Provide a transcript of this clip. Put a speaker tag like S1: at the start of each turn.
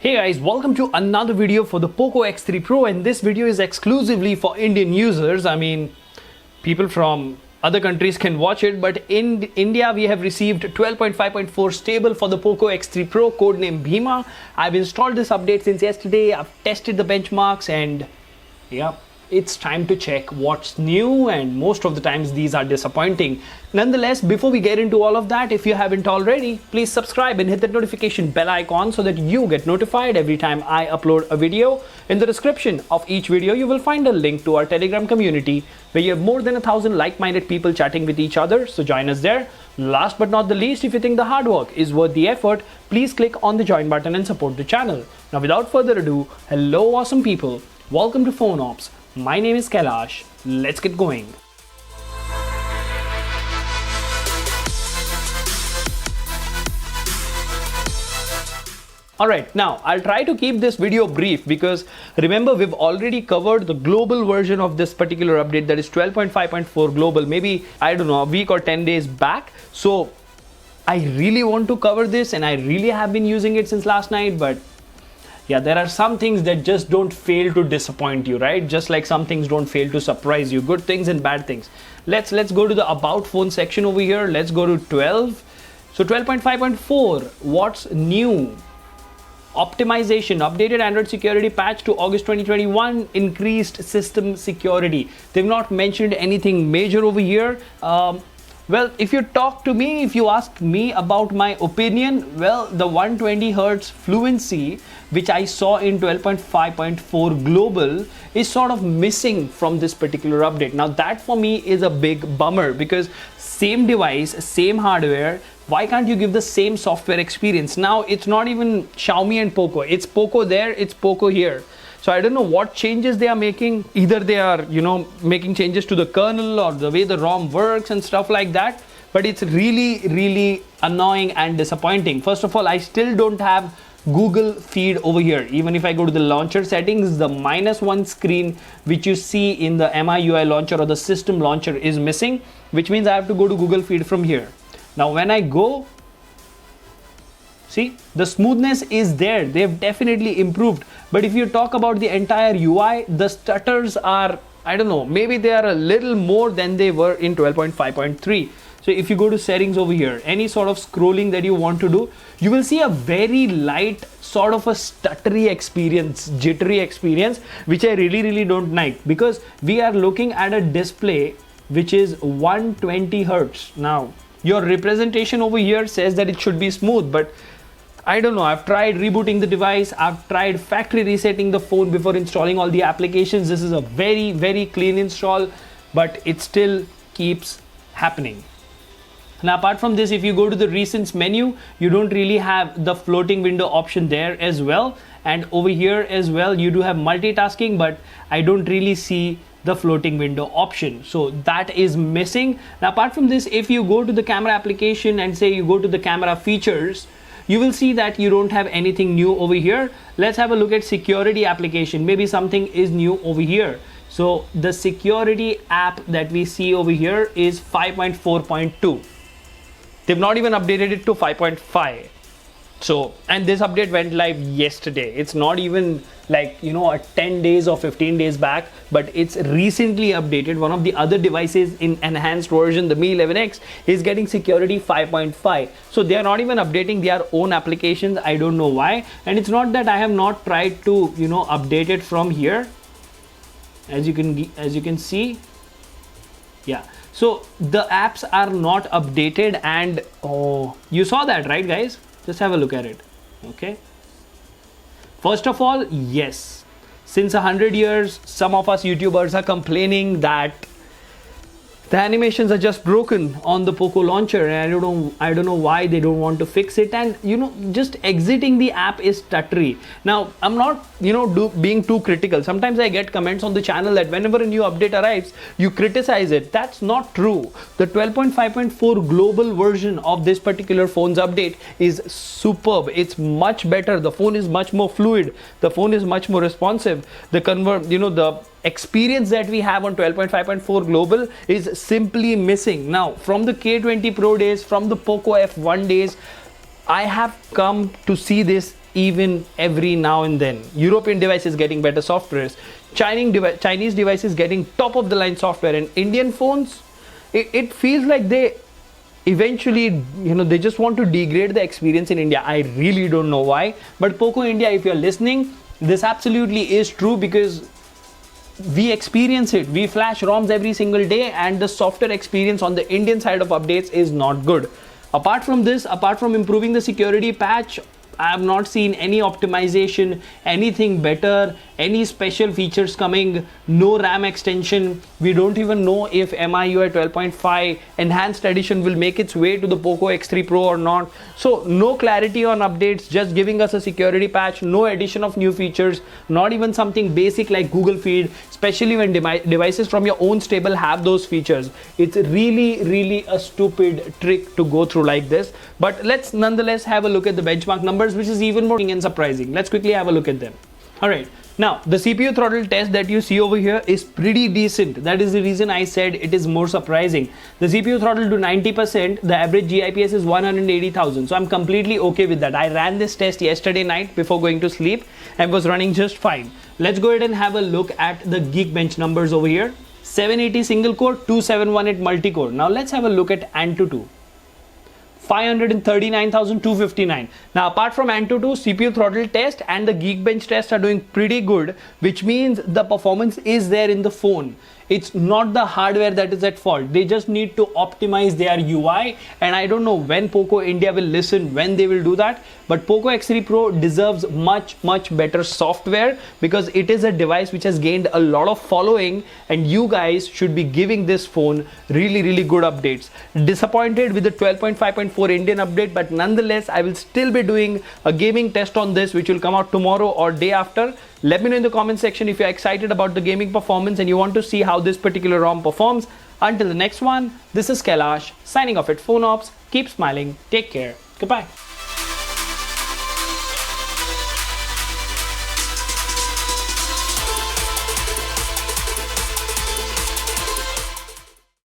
S1: Hey guys, welcome to another video for the Poco X3 Pro, and this video is exclusively for Indian users. I mean, people from other countries can watch it, but in India we have received 12.5.4 stable for the Poco X3 Pro, codename Bhima. I've installed this update since yesterday. I've tested the benchmarks and yeah, it's time to check what's new, and most of the times these are disappointing. Nonetheless, before we get into all of that, if you haven't already, please subscribe and hit that notification bell icon so that you get notified every time I upload a video. In the description of each video, you will find a link to our Telegram community where you have more than 1,000 like-minded people chatting with each other, so join us there. Last but not the least, if you think the hard work is worth the effort, please click on the join button and support the channel. Now without further ado, hello awesome people, welcome to PhoneOps. My name is Kailash. Let's get going. Alright, now I'll try to keep this video brief because remember we've already covered the global version of this particular update, that is 12.5.4 global, maybe I don't know, a week or 10 days back. So I really want to cover this and I really have been using it since last night, but yeah, there are some things that just don't fail to disappoint you, right? Just like some things don't fail to surprise you, good things and bad things. Let's go to the about phone section over here. Let's go to 12. So 12.5.4, what's new? Optimization, updated Android security patch to August 2021, increased system security. They've not mentioned anything major over here. Well, if you talk to me, if you ask me about my opinion, well, the 120 Hertz fluency, which I saw in 12.5.4 global, is sort of missing from this particular update. Now that for me is a big bummer because same device, same hardware, why can't you give the same software experience? Now it's not even Xiaomi and Poco, it's Poco there, it's Poco here. So I don't know what changes they are making. Either they are, making changes to the kernel or the way the ROM works and stuff like that. But it's really annoying and disappointing. First of all, I still don't have Google feed over here. Even if I go to the launcher settings, the -1 screen which you see in the MIUI launcher or the system launcher is missing, which means I have to go to Google feed from here. Now when I go, see, the smoothness is there. They've definitely improved. But if you talk about the entire UI, the stutters are, I don't know, maybe they are a little more than they were in 12.5.3. So if you go to settings over here, any sort of scrolling that you want to do, you will see a very light sort of a stuttery experience, jittery experience, which I really don't like, because we are looking at a display which is 120 Hertz. Now, your representation over here says that it should be smooth, but I don't know. I've tried rebooting the device. I've tried factory resetting the phone before installing all the applications. This is a very clean install, but it still keeps happening. Now, apart from this, if you go to the recents menu, you don't really have the floating window option there as well. And over here as well, you do have multitasking, but I don't really see the floating window option. So that is missing. Now, apart from this, if you go to the camera application and say you go to the camera features, you will see that you don't have anything new over here. Let's have a look at security application. Maybe something is new over here. So the security app that we see over here is 5.4.2. They've not even updated it to 5.5. So, and this update went live yesterday. It's not even like, a 10 days or 15 days back, but it's recently updated. One of the other devices in enhanced version, the Mi 11X, is getting security 5.5. So they are not even updating their own applications. I don't know why. And it's not that I have not tried to, update it from here. As you can see, yeah. So the apps are not updated, and oh, you saw that, right, guys? Just have a look at it. Okay. First of all, yes, since 100 years, some of us YouTubers are complaining that the animations are just broken on the Poco launcher, and I don't know why they don't want to fix it. And just exiting the app is stuttery. Now I'm not being too critical. Sometimes I get comments on the channel that whenever a new update arrives, you criticize it. That's not true. The 12.5.4 global version of this particular phone's update is superb. It's much better. The phone is much more fluid. The phone is much more responsive. The experience that we have on 12.5.4 global is simply missing. Now, from the K20 Pro days, from the Poco F1 days, I have come to see this even every now and then. European devices getting better softwares, Chinese devices getting top of the line software, and Indian phones, it feels like they eventually, they just want to degrade the experience in India. I really don't know why, but Poco India, if you're listening, this absolutely is true, because we experience it. We flash ROMs every single day, and the software experience on the Indian side of updates is not good. Apart from this, apart from improving the security patch, I have not seen any optimization, anything better, any special features coming, no RAM extension. We don't even know if MIUI 12.5 enhanced edition will make its way to the Poco X3 Pro or not. So no clarity on updates, just giving us a security patch, no addition of new features, not even something basic like Google Feed, especially when devices from your own stable have those features. It's really a stupid trick to go through like this. But let's nonetheless have a look at the benchmark numbers, which is even more and surprising. Let's quickly have a look at them. Alright, now the CPU throttle test that you see over here is pretty decent. That is the reason I said it is more surprising. The CPU throttle to 90%, the average GIPS is 180,000. So I'm completely okay with that. I ran this test yesterday night before going to sleep and was running just fine. Let's go ahead and have a look at the Geekbench numbers over here. 780 single core, 2718 multi-core. Now let's have a look at Antutu. 539,259. Now apart from Antutu, CPU throttle test and the Geekbench test are doing pretty good, which means the performance is there in the phone. It's not the hardware that is at fault. They just need to optimize their UI, and I don't know when Poco India will listen, when they will do that. But Poco X3 Pro deserves much better software, because it is a device which has gained a lot of following, and you guys should be giving this phone really good updates. Disappointed with the 12.5.4 Indian update, but nonetheless I will still be doing a gaming test on this, which will come out tomorrow or day after. Let me know in the comment section if you're excited about the gaming performance and you want to see how this particular ROM performs. Until the next one, this is Kailash signing off at PhoneOps. Keep smiling. Take care. Goodbye.